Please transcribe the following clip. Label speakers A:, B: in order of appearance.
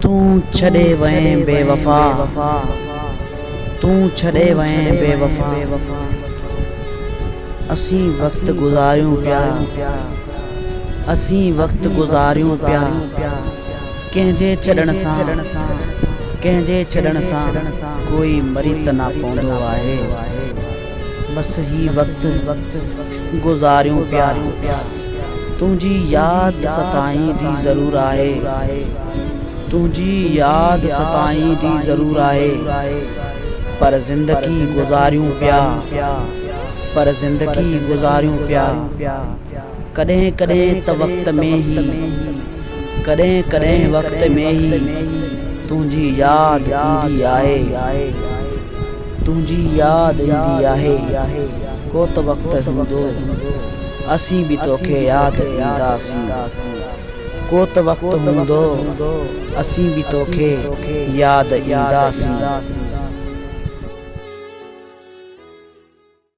A: तू छड़े वए बेवफा, तू छड़े वए बेवफा। असी वक्त गुजारियूं पिया, असी वक्त गुजारियूं पिया। कंहिंजे छॾण सां, कंहिंजे छॾण सां कोई मरी त ना पवंदो आहे। बस ही वक्त गुजारियूं पिया। तुझी याद सताईंदी ज़रूर आहे, तुझी याद सताईंदी ज़रूर आहे। पर ज़िंदगी गुजारियूं पिया, पर ज़िंदगी गुजारियूं पिया। कॾहिं कॾहिं त वक्त में ही, कॾहिं कॾहिं वक्त में ही तुझी याद ईंदी आहे, तुझी याद ईंदी आहे। को त वक्त हूंदो असी भी तोखे याद ईंदासीं, को त वक्त हूंदो असी भी तोखे याद ईंदासीं।